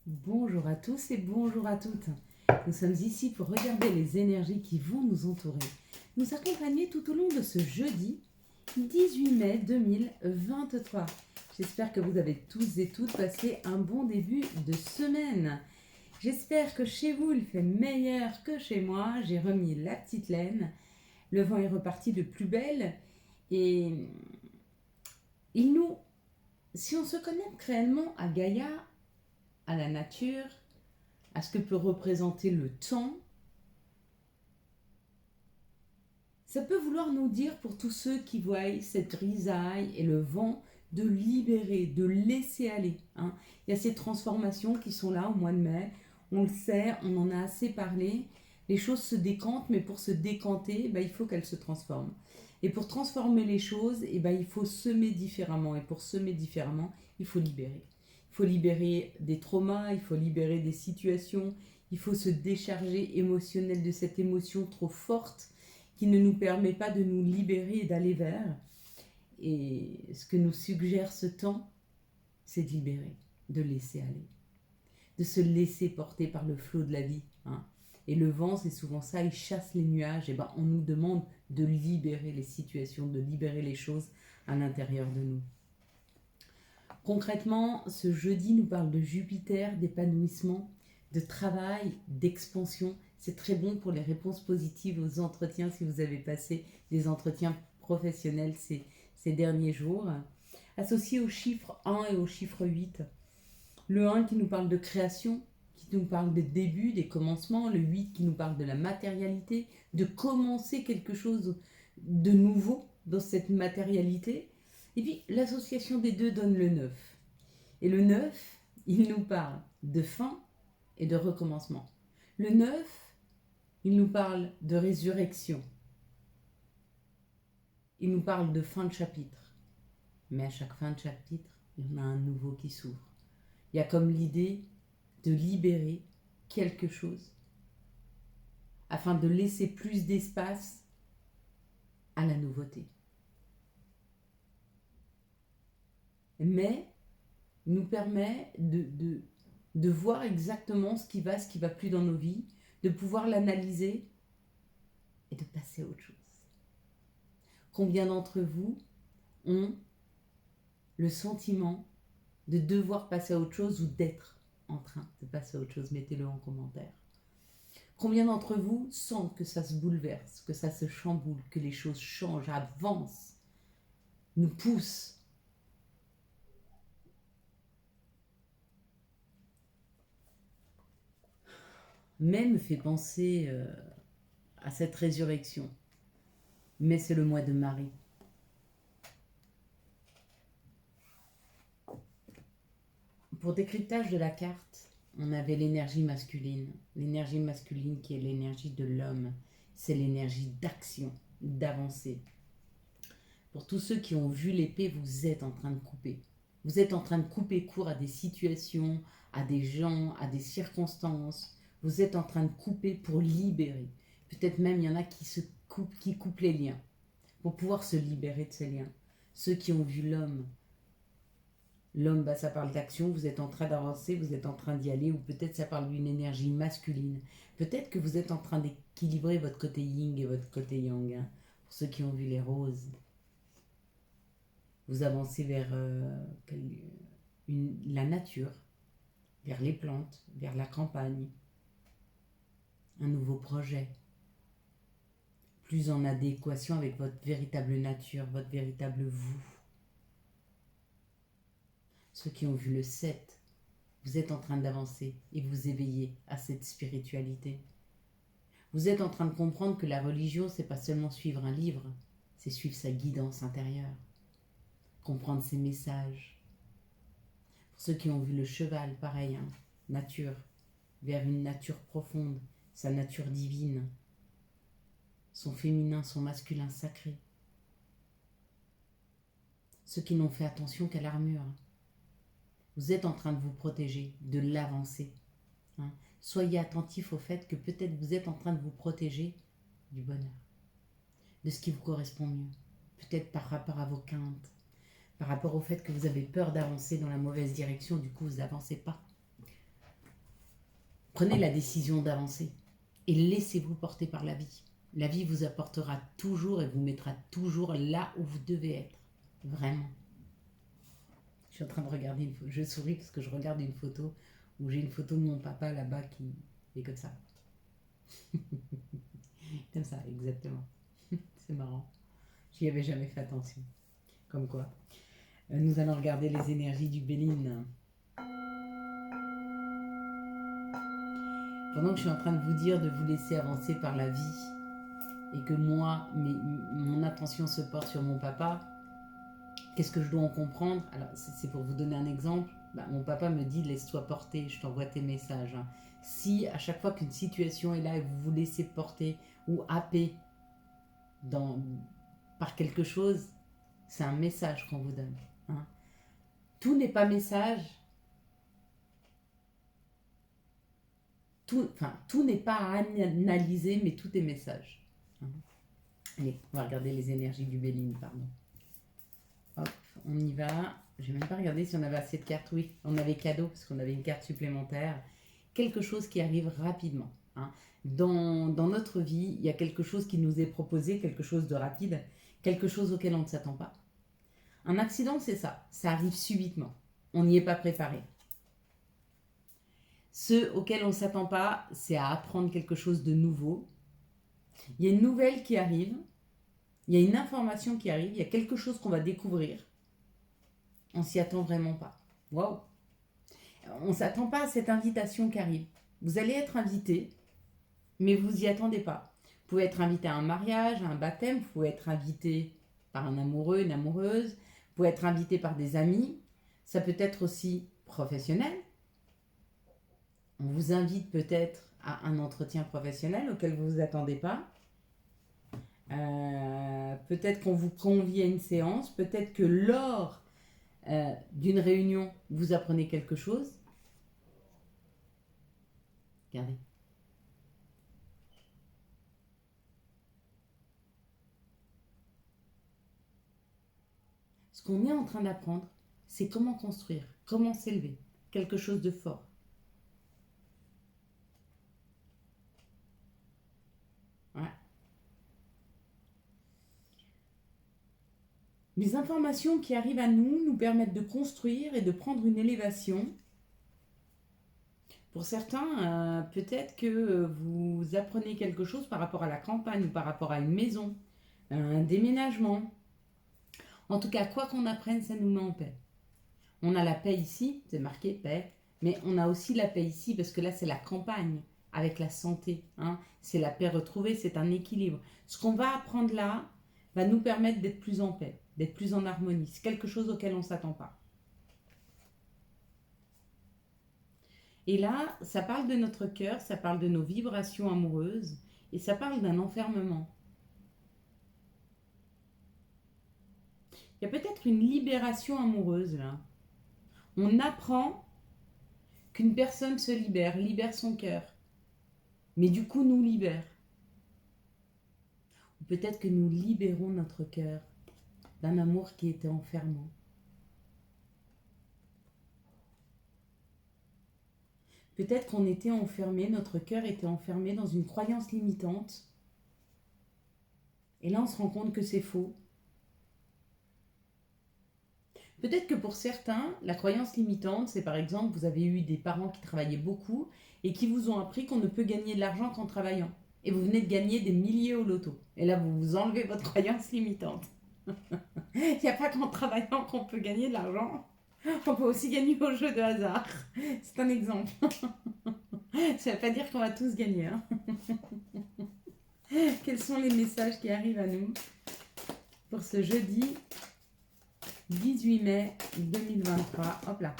Bonjour à tous et bonjour à toutes. Nous sommes ici pour regarder les énergies qui vont nous entourer, nous accompagner tout au long de ce jeudi 18 mai 2023. J'espère que vous avez tous et toutes passé un bon début de semaine. J'espère que chez vous il fait meilleur que chez moi. J'ai remis la petite laine. Le vent est reparti de plus belle et il nous, si on se connecte réellement à Gaïa, à la nature, à ce que peut représenter le temps, ça peut vouloir nous dire pour tous ceux qui voient cette grisaille et le vent de libérer, de laisser aller. Il y a ces transformations qui sont là au mois de mai, on le sait, on en a assez parlé, les choses se décantent, mais pour se décanter, il faut qu'elles se transforment. Et pour transformer les choses, il faut semer différemment. Et pour semer différemment, il faut libérer. Il faut libérer des traumas, il faut libérer des situations, il faut se décharger émotionnel de cette émotion trop forte qui ne nous permet pas de nous libérer et d'aller vers. Et ce que nous suggère ce temps, c'est de libérer, de laisser aller, de se laisser porter par le flot de la vie. Et le vent, c'est souvent ça, il chasse les nuages. Et on nous demande de libérer les situations, de libérer les choses à l'intérieur de nous. Concrètement, ce jeudi nous parle de Jupiter, d'épanouissement, de travail, d'expansion. C'est très bon pour les réponses positives aux entretiens si vous avez passé des entretiens professionnels ces derniers jours. Associé au chiffre 1 et au chiffre 8. Le 1 qui nous parle de création, qui nous parle des débuts, des commencements. Le 8 qui nous parle de la matérialité, de commencer quelque chose de nouveau dans cette matérialité. Et puis l'association des deux donne le 9. Et le 9, il nous parle de fin et de recommencement. Le 9, il nous parle de résurrection. Il nous parle de fin de chapitre. Mais à chaque fin de chapitre, il y en a un nouveau qui s'ouvre. Il y a comme l'idée de libérer quelque chose afin de laisser plus d'espace à la nouveauté. Mais nous permet de voir exactement ce qui va plus dans nos vies, de pouvoir l'analyser et de passer à autre chose. Combien d'entre vous ont le sentiment de devoir passer à autre chose ou d'être en train de passer à autre chose? Mettez-le en commentaire. Combien d'entre vous sentent que ça se bouleverse, que ça se chamboule, que les choses changent, avancent, nous poussent? Mai me fait penser à cette résurrection. Mais c'est le mois de Marie. Pour décryptage de la carte, on avait l'énergie masculine. L'énergie masculine qui est l'énergie de l'homme. C'est l'énergie d'action, d'avancer. Pour tous ceux qui ont vu l'épée, vous êtes en train de couper. Vous êtes en train de couper court à des situations, à des gens, à des circonstances. Vous êtes en train de couper pour libérer. Peut-être même il y en a qui coupent les liens pour pouvoir se libérer de ces liens. Ceux qui ont vu l'homme, ça parle d'action, vous êtes en train d'avancer, vous êtes en train d'y aller, ou peut-être ça parle d'une énergie masculine. Peut-être que vous êtes en train d'équilibrer votre côté yin et votre côté yang. Pour ceux qui ont vu les roses, vous avancez vers la nature, vers les plantes, vers la campagne. Un nouveau projet, plus en adéquation avec votre véritable nature, votre véritable vous. Ceux qui ont vu le 7, vous êtes en train d'avancer et vous éveillez à cette spiritualité. Vous êtes en train de comprendre que la religion, c'est pas seulement suivre un livre, c'est suivre sa guidance intérieure, comprendre ses messages. Pour ceux qui ont vu le cheval, pareil, nature, vers une nature profonde, sa nature divine, son féminin, son masculin sacré. Ceux qui n'ont fait attention qu'à l'armure, vous êtes en train de vous protéger, de l'avancer. Soyez attentifs au fait que peut-être vous êtes en train de vous protéger du bonheur, de ce qui vous correspond mieux. Peut-être par rapport à vos quintes, par rapport au fait que vous avez peur d'avancer dans la mauvaise direction, du coup vous n'avancez pas. Prenez la décision d'avancer et laissez-vous porter par la vie. La vie vous apportera toujours et vous mettra toujours là où vous devez être. Vraiment. Je suis en train de regarder une photo. Je souris parce que je regarde une photo où j'ai une photo de mon papa là-bas qui est comme ça. Comme ça, exactement. C'est marrant. J'y avais jamais fait attention. Comme quoi. Nous allons regarder les énergies du Béline. Pendant que je suis en train de vous dire de vous laisser avancer par la vie et que moi, mon attention se porte sur mon papa, qu'est-ce que je dois en comprendre? Alors, c'est pour vous donner un exemple. Mon papa me dit laisse-toi porter, je t'envoie tes messages. Si à chaque fois qu'une situation est là et vous vous laissez porter ou happer par quelque chose, c'est un message qu'on vous donne. Tout n'est pas message. Tout n'est pas à analyser, mais tout est message. Allez, on va regarder les énergies du Béline, pardon. Hop, on y va. J'ai même pas regardé si on avait assez de cartes. Oui, on avait cadeau parce qu'on avait une carte supplémentaire. Quelque chose qui arrive rapidement. Dans notre vie, il y a quelque chose qui nous est proposé, quelque chose de rapide, quelque chose auquel on ne s'attend pas. Un accident, c'est ça. Ça arrive subitement. On n'y est pas préparé. Ce auquel on ne s'attend pas, c'est à apprendre quelque chose de nouveau. Il y a une nouvelle qui arrive. Il y a une information qui arrive. Il y a quelque chose qu'on va découvrir. On s'y attend vraiment pas. Waouh! On ne s'attend pas à cette invitation qui arrive. Vous allez être invité, mais vous y attendez pas. Vous pouvez être invité à un mariage, à un baptême, vous pouvez être invité par un amoureux, une amoureuse, vous pouvez être invité par des amis, ça peut être aussi professionnel. On vous invite peut-être à un entretien professionnel auquel vous ne vous attendez pas. Peut-être qu'on vous convie à une séance, peut-être que lors d'une réunion, vous apprenez quelque chose. Regardez. Ce qu'on est en train d'apprendre, c'est comment construire, comment s'élever, quelque chose de fort. Ouais. Les informations qui arrivent à nous permettent de construire et de prendre une élévation. Pour certains, peut-être que vous apprenez quelque chose par rapport à la campagne ou par rapport à une maison, un déménagement. En tout cas, quoi qu'on apprenne, ça nous met en paix. On a la paix ici, c'est marqué paix, mais on a aussi la paix ici parce que là, c'est la campagne avec la santé. C'est la paix retrouvée, c'est un équilibre. Ce qu'on va apprendre là va nous permettre d'être plus en paix, d'être plus en harmonie. C'est quelque chose auquel on ne s'attend pas. Et là, ça parle de notre cœur, ça parle de nos vibrations amoureuses et ça parle d'un enfermement. Il y a peut-être une libération amoureuse là. On apprend qu'une personne se libère son cœur, mais du coup nous libère. Ou peut-être que nous libérons notre cœur d'un amour qui était enfermant. Peut-être qu'on était enfermé, notre cœur était enfermé dans une croyance limitante. Et là, on se rend compte que c'est faux. Peut-être que pour certains, la croyance limitante, c'est par exemple, vous avez eu des parents qui travaillaient beaucoup et qui vous ont appris qu'on ne peut gagner de l'argent qu'en travaillant. Et vous venez de gagner des milliers au loto. Et là, vous vous enlevez votre croyance limitante. Il n'y a pas qu'en travaillant qu'on peut gagner de l'argent. On peut aussi gagner au jeu de hasard. C'est un exemple. Ça ne veut pas dire qu'on va tous gagner. Quels sont les messages qui arrivent à nous pour ce jeudi 18 mai 2023? Hop là.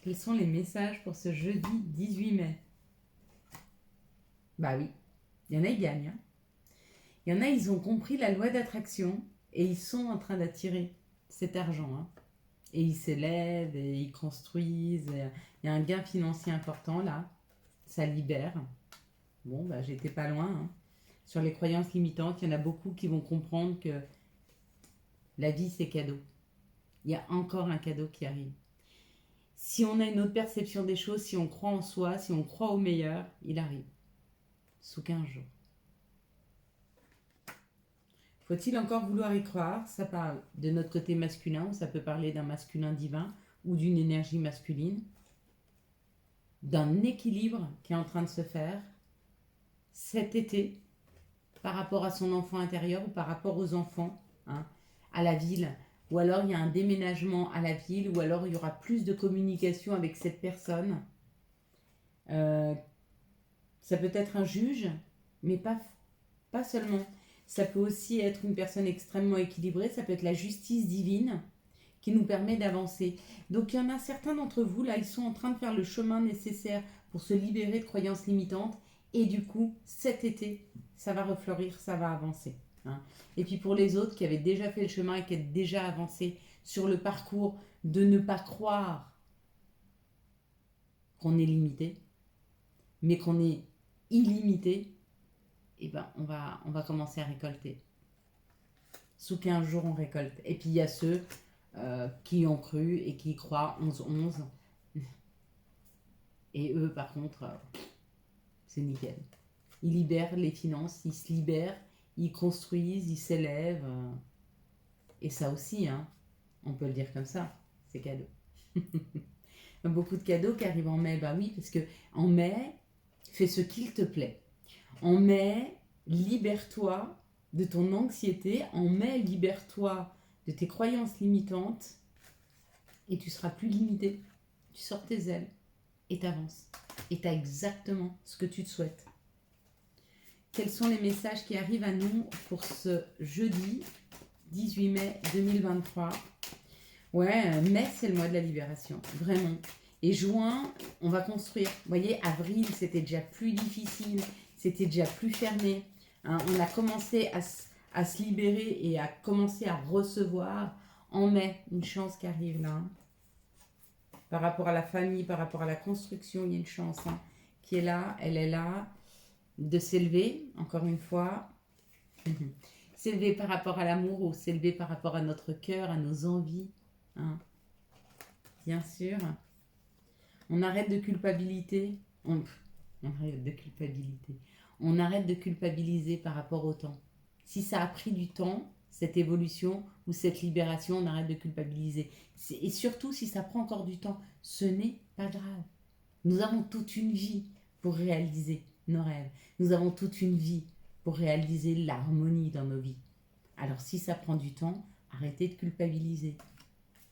Quels sont les messages pour ce jeudi 18 mai? Bah oui, il y en a, ils gagnent. Il y en a, ils ont compris la loi d'attraction et ils sont en train d'attirer cet argent. Et ils s'élèvent et ils construisent. Il y a un gain financier important là. Ça libère. Bon, bah j'étais pas loin. Sur les croyances limitantes, il y en a beaucoup qui vont comprendre que la vie, c'est cadeau. Il y a encore un cadeau qui arrive. Si on a une autre perception des choses, si on croit en soi, si on croit au meilleur, il arrive. Sous 15 jours. Faut-il encore vouloir y croire? Ça parle de notre côté masculin, ou ça peut parler d'un masculin divin ou d'une énergie masculine, d'un équilibre qui est en train de se faire cet été par rapport à son enfant intérieur ou par rapport aux enfants, hein, à la ville. Ou alors il y a un déménagement à la ville, ou alors il y aura plus de communication avec cette personne. Ça peut être un juge, mais pas seulement. Ça peut aussi être une personne extrêmement équilibrée, ça peut être la justice divine qui nous permet d'avancer. Donc il y en a certains d'entre vous, là, ils sont en train de faire le chemin nécessaire pour se libérer de croyances limitantes. Et du coup, cet été, ça va refleurir, ça va avancer. Hein. Et puis pour les autres qui avaient déjà fait le chemin et qui avaient déjà avancé sur le parcours de ne pas croire qu'on est limité, mais qu'on est illimité, eh ben, on va commencer à récolter. Sous 15 jours, on récolte. Et puis il y a ceux qui ont cru et qui croient 11-11. Et eux, par contre, c'est nickel. Ils libèrent les finances, ils se libèrent, ils construisent, ils s'élèvent. Et ça aussi, hein, on peut le dire comme ça, c'est cadeau. Beaucoup de cadeaux qui arrivent en mai, bah oui, parce que en mai, fais ce qu'il te plaît. En mai, libère-toi de ton anxiété. En mai, libère-toi de tes croyances limitantes. Et tu seras plus limité. Tu sors tes ailes et t'avances. Et tu as exactement ce que tu te souhaites. Quels sont les messages qui arrivent à nous pour ce jeudi 18 mai 2023 ? Ouais, mai, c'est le mois de la libération. Vraiment. Et juin, on va construire. Vous voyez, avril, c'était déjà plus difficile. C'était déjà plus fermé. Hein, on a commencé à se libérer et à commencer à recevoir. En mai, une chance qui arrive là. Hein. Par rapport à la famille, par rapport à la construction, il y a une chance hein, qui est là. Elle est là. De s'élever, encore une fois. S'élever par rapport à l'amour ou s'élever par rapport à notre cœur, à nos envies. Hein. Bien sûr. On arrête de culpabilité. On arrête de culpabilité. On arrête de culpabiliser par rapport au temps. Si ça a pris du temps, cette évolution ou cette libération, on arrête de culpabiliser. Et surtout, si ça prend encore du temps, ce n'est pas grave. Nous avons toute une vie pour réaliser nos rêves. Nous avons toute une vie pour réaliser l'harmonie dans nos vies. Alors si ça prend du temps, arrêtez de culpabiliser.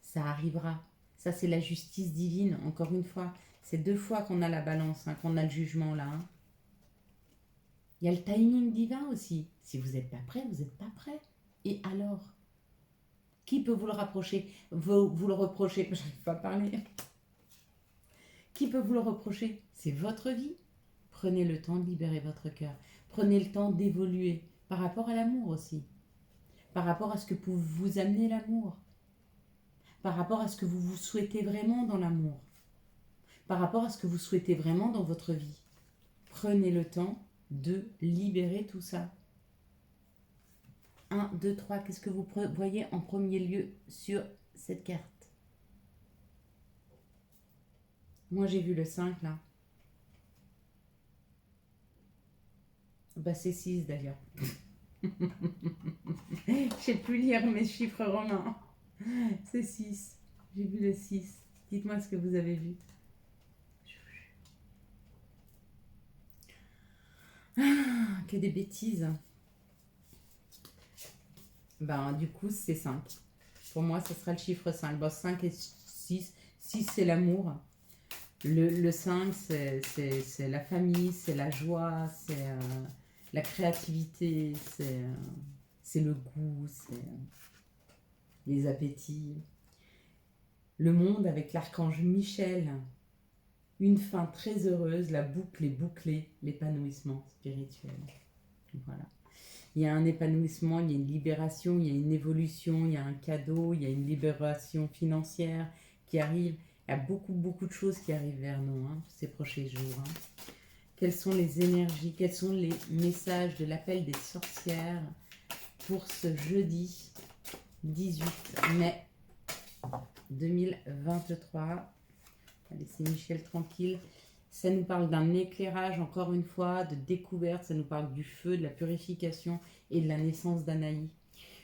Ça arrivera. Ça, c'est la justice divine, encore une fois. C'est 2 fois qu'on a la balance, hein, qu'on a le jugement là. Hein. Il y a le timing divin aussi. Si vous n'êtes pas prêt, vous n'êtes pas prêt. Et alors ? Qui peut vous le rapprocher ? Vous le reprocher ? J'arrive pas à parler. Qui peut vous le reprocher ? C'est votre vie. Prenez le temps de libérer votre cœur. Prenez le temps d'évoluer par rapport à l'amour aussi. Par rapport à ce que peut vous amener l'amour. Par rapport à ce que vous souhaitez vraiment dans l'amour. Par rapport à ce que vous souhaitez vraiment dans votre vie. Prenez le temps de libérer tout ça. 1, 2, 3, qu'est-ce que vous voyez en premier lieu sur cette carte ? Moi, j'ai vu le 5 là. Bah, c'est 6 d'ailleurs. Je sais plus lire mes chiffres romains. C'est 6. J'ai vu le 6. Dites-moi ce que vous avez vu. Ah, que des bêtises. Ben, du coup, c'est 5. Pour moi, ce sera le chiffre 5. Bon, 5 et 6. 6, c'est l'amour. Le 5, c'est la famille, c'est la joie, c'est la créativité, c'est le goût, c'est les appétits. Le monde avec l'archange Michel. Une fin très heureuse, la boucle est bouclée, l'épanouissement spirituel. Voilà. Il y a un épanouissement, il y a une libération, il y a une évolution, il y a un cadeau, il y a une libération financière qui arrive. Il y a beaucoup de choses qui arrivent vers nous hein, ces prochains jours. Hein. Quelles sont les énergies, quels sont les messages de l'appel des sorcières pour ce jeudi 18 mai 2023 ? laisser Michel tranquille. Ça nous parle d'un éclairage, encore une fois, de découverte. Ça nous parle du feu, de la purification et de la naissance d'Anaï.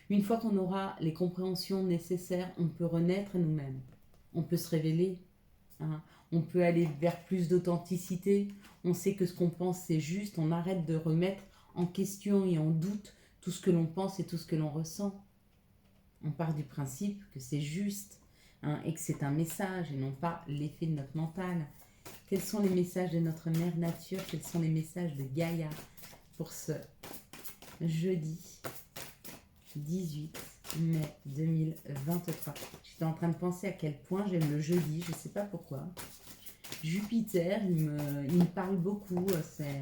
Une fois qu'on aura les compréhensions nécessaires, on peut renaître à nous-mêmes. On peut se révéler. Hein. On peut aller vers plus d'authenticité. On sait que ce qu'on pense, c'est juste. On arrête de remettre en question et en doute tout ce que l'on pense et tout ce que l'on ressent. On part du principe que c'est juste, hein, et que c'est un message et non pas l'effet de notre mental. Quels sont les messages de notre mère nature? Quels sont les messages de Gaïa pour ce jeudi 18 mai 2023? J'étais en train de penser à quel point j'aime le jeudi, je ne sais pas pourquoi. Jupiter, il me parle beaucoup. C'est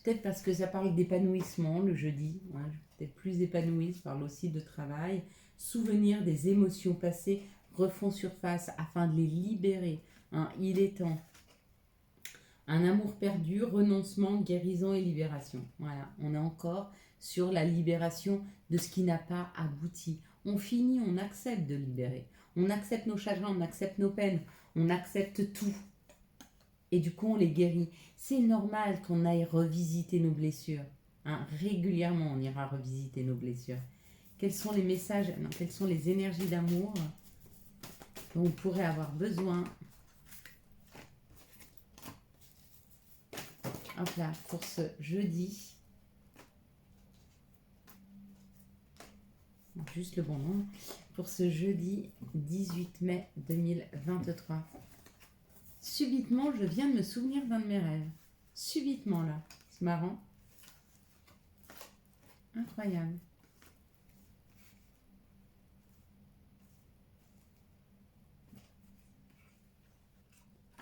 peut-être parce que ça parle d'épanouissement le jeudi. Ouais, peut-être plus épanoui, ça parle aussi de travail. Souvenir des émotions passées refont surface afin de les libérer. Hein, il est temps. Un amour perdu, renoncement, guérison et libération. Voilà, on est encore sur la libération de ce qui n'a pas abouti. On finit, on accepte de libérer. On accepte nos chagrins, on accepte nos peines, on accepte tout. Et du coup, on les guérit. C'est normal qu'on aille revisiter nos blessures. Hein, régulièrement, on ira revisiter nos blessures. Quels sont les messages, non, quelles sont les énergies d'amour dont on pourrait avoir besoin? Hop là, pour ce jeudi. Juste le bon nom. Pour ce jeudi 18 mai 2023. Subitement, je viens de me souvenir d'un de mes rêves. Subitement, là. C'est marrant. Incroyable.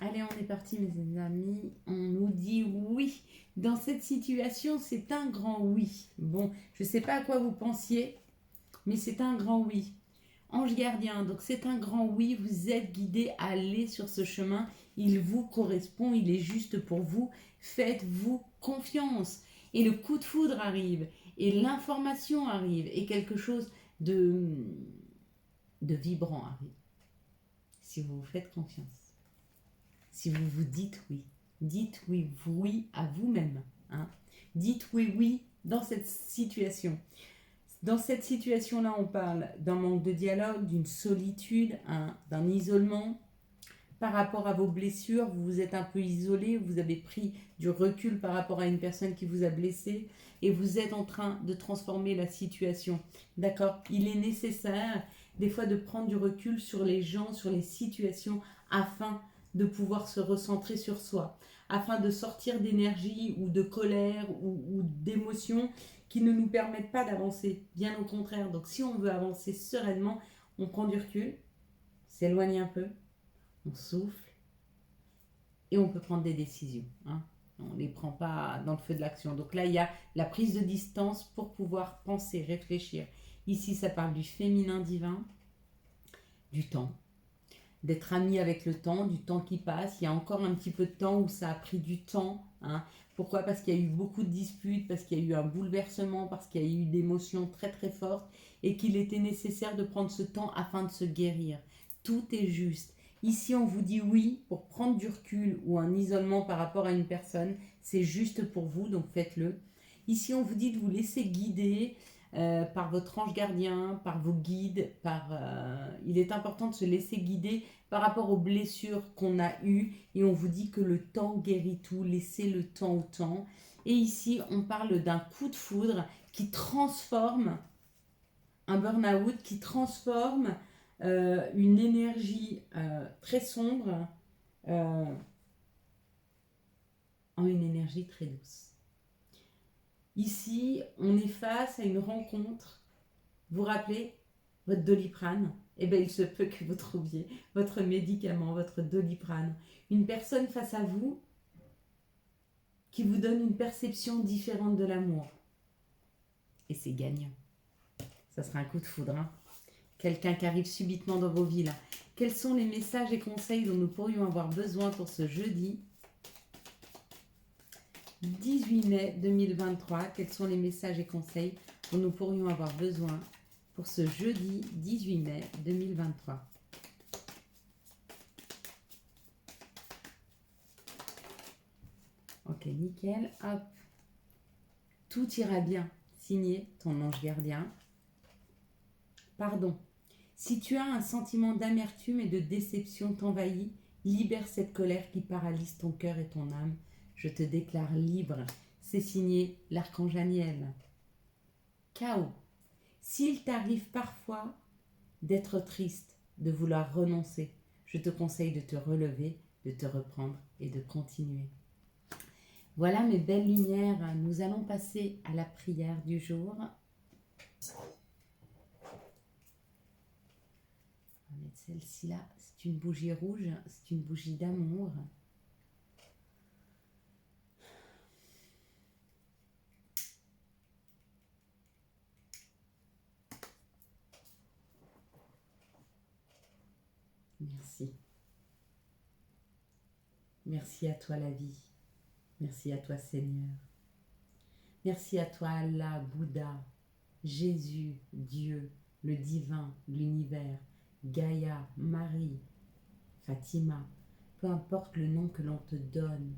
Allez, on est parti, mes amis. On nous dit oui. Dans cette situation, c'est un grand oui. Bon, je ne sais pas à quoi vous pensiez, mais c'est un grand oui. Ange gardien, donc c'est un grand oui. Vous êtes guidé à aller sur ce chemin. Il vous correspond, il est juste pour vous. Faites-vous confiance. Et le coup de foudre arrive. Et l'information arrive. Et quelque chose de vibrant arrive. Si vous vous faites confiance. Si vous vous dites oui à vous-même. Hein. Dites oui dans cette situation. Dans cette situation-là, on parle d'un manque de dialogue, d'une solitude, d'un isolement. Par rapport à vos blessures, vous vous êtes un peu isolé, vous avez pris du recul par rapport à une personne qui vous a blessé et vous êtes en train de transformer la situation. D'accord? Il est nécessaire des fois de prendre du recul sur les gens, sur les situations afin de pouvoir se recentrer sur soi, afin de sortir d'énergie ou de colère ou d'émotions qui ne nous permettent pas d'avancer, bien au contraire. Donc si on veut avancer sereinement, on prend du recul, s'éloigne un peu, on souffle et on peut prendre des décisions. Hein. On ne les prend pas dans le feu de l'action. Donc là, il y a la prise de distance pour pouvoir penser, réfléchir. Ici, ça parle du féminin divin, du temps, d'être ami avec le temps, du temps qui passe. Il y a encore un petit peu de temps où ça a pris du temps. Hein. Pourquoi? Parce qu'il y a eu beaucoup de disputes, parce qu'il y a eu un bouleversement, parce qu'il y a eu d'émotions très très fortes et qu'il était nécessaire de prendre ce temps afin de se guérir. Tout est juste. Ici, on vous dit oui pour prendre du recul ou un isolement par rapport à une personne. C'est juste pour vous, donc faites-le. Ici, on vous dit de vous laisser guider par votre ange gardien, par vos guides. Il est important de se laisser guider par rapport aux blessures qu'on a eues. Et on vous dit que le temps guérit tout. Laissez le temps au temps. Et ici, on parle d'un coup de foudre qui transforme un burn-out, qui transforme une énergie très sombre en une énergie très douce. Ici, on est face à une rencontre. Vous vous rappelez votre Doliprane? Eh bien, il se peut que vous trouviez votre médicament, votre Doliprane. Une personne face à vous qui vous donne une perception différente de l'amour. Et c'est gagnant. Ça sera un coup de foudre. Hein. Quelqu'un qui arrive subitement dans vos vies là. Quels sont les messages et conseils dont nous pourrions avoir besoin pour ce jeudi 18 mai 2023? Quels sont les messages et conseils dont nous pourrions avoir besoin pour ce jeudi 18 mai 2023? Ok, nickel. Hop. Tout ira bien. Signé ton ange gardien. Pardon. Si tu as un sentiment d'amertume et de déception t'envahit, libère cette colère qui paralyse ton cœur et ton âme. Je te déclare libre. C'est signé l'archange Aniel. Chaos. S'il t'arrive parfois d'être triste, de vouloir renoncer, je te conseille de te relever, de te reprendre et de continuer. Voilà mes belles lumières, nous allons passer à la prière du jour. On va mettre celle-ci là, c'est une bougie rouge, c'est une bougie d'amour. Merci. Merci à toi la vie. Merci à toi Seigneur. Merci à toi Allah, Bouddha, Jésus, Dieu, le divin, l'univers, Gaïa, Marie, Fatima. Peu importe le nom que l'on te donne,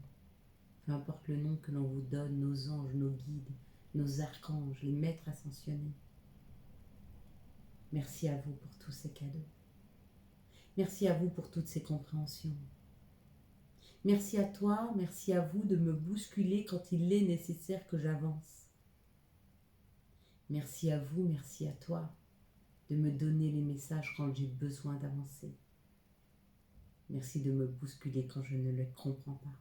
peu importe le nom que l'on vous donne, nos anges, nos guides, nos archanges, les maîtres ascensionnés. Merci à vous pour tous ces cadeaux. Merci à vous pour toutes ces compréhensions. Merci à toi, merci à vous de me bousculer quand il est nécessaire que j'avance. Merci à vous, merci à toi de me donner les messages quand j'ai besoin d'avancer. Merci de me bousculer quand je ne les comprends pas.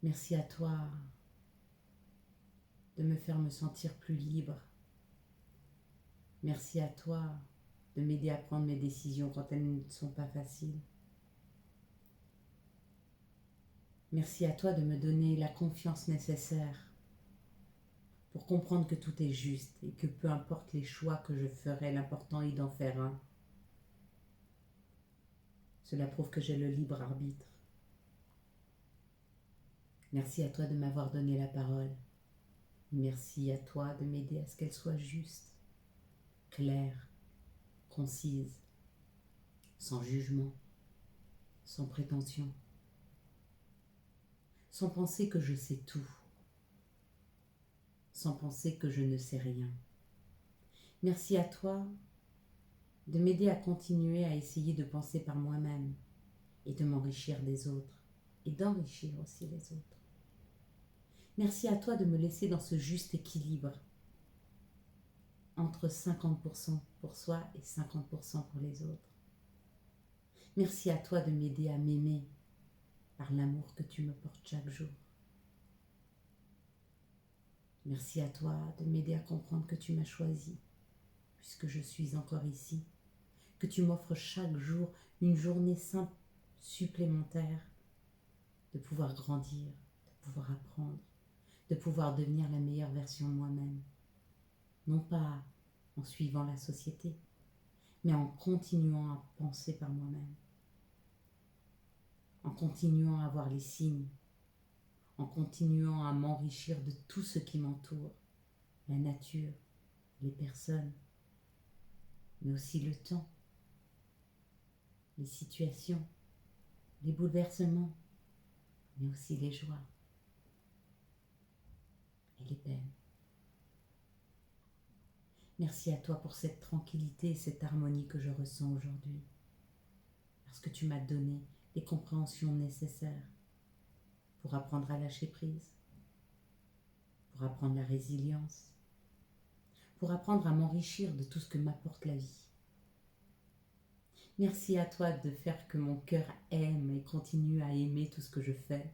Merci à toi de me faire me sentir plus libre. Merci à toi de m'aider à prendre mes décisions quand elles ne sont pas faciles. Merci à toi de me donner la confiance nécessaire pour comprendre que tout est juste et que peu importe les choix que je ferai, l'important est d'en faire un. Cela prouve que j'ai le libre arbitre. Merci à toi de m'avoir donné la parole. Merci à toi de m'aider à ce qu'elle soit juste, claire, concise, sans jugement, sans prétention, sans penser que je sais tout, sans penser que je ne sais rien. Merci à toi de m'aider à continuer à essayer de penser par moi-même et de m'enrichir des autres et d'enrichir aussi les autres. Merci à toi de me laisser dans ce juste équilibre entre 50% pour soi et 50% pour les autres. Merci à toi de m'aider à m'aimer par l'amour que tu me portes chaque jour. Merci à toi de m'aider à comprendre que tu m'as choisi, puisque je suis encore ici, que tu m'offres chaque jour une journée simple supplémentaire de pouvoir grandir, de pouvoir apprendre, de pouvoir devenir la meilleure version de moi-même. Non pas en suivant la société, mais en continuant à penser par moi-même, en continuant à voir les signes, en continuant à m'enrichir de tout ce qui m'entoure, la nature, les personnes, mais aussi le temps, les situations, les bouleversements, mais aussi les joies et les peines. Merci à toi pour cette tranquillité et cette harmonie que je ressens aujourd'hui, parce que tu m'as donné les compréhensions nécessaires pour apprendre à lâcher prise, pour apprendre la résilience, pour apprendre à m'enrichir de tout ce que m'apporte la vie. Merci à toi de faire que mon cœur aime et continue à aimer tout ce que je fais,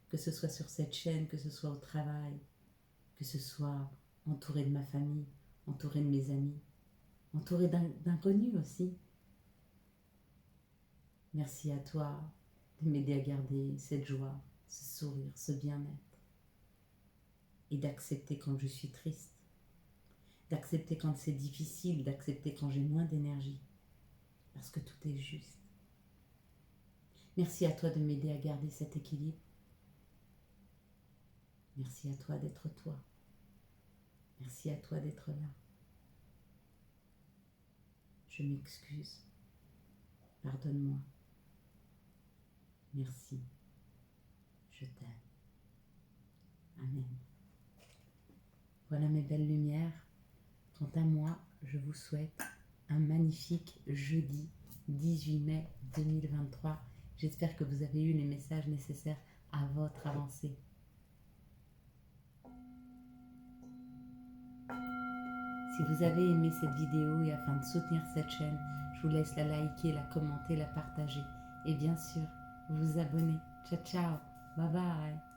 que ce soit sur cette chaîne, que ce soit au travail, que ce soit entouré de ma famille, entouré de mes amis, entouré d'inconnus aussi. Merci à toi de m'aider à garder cette joie, ce sourire, ce bien-être et d'accepter quand je suis triste, d'accepter quand c'est difficile, d'accepter quand j'ai moins d'énergie, parce que tout est juste. Merci à toi de m'aider à garder cet équilibre. Merci à toi d'être toi. Merci à toi d'être là. Je m'excuse. Pardonne-moi. Merci. Je t'aime. Amen. Voilà mes belles lumières. Quant à moi, je vous souhaite un magnifique jeudi 18 mai 2023. J'espère que vous avez eu les messages nécessaires à votre avancée. Si vous avez aimé cette vidéo et afin de soutenir cette chaîne, je vous laisse la liker, la commenter, la partager et bien sûr vous abonner. Ciao ciao, bye bye.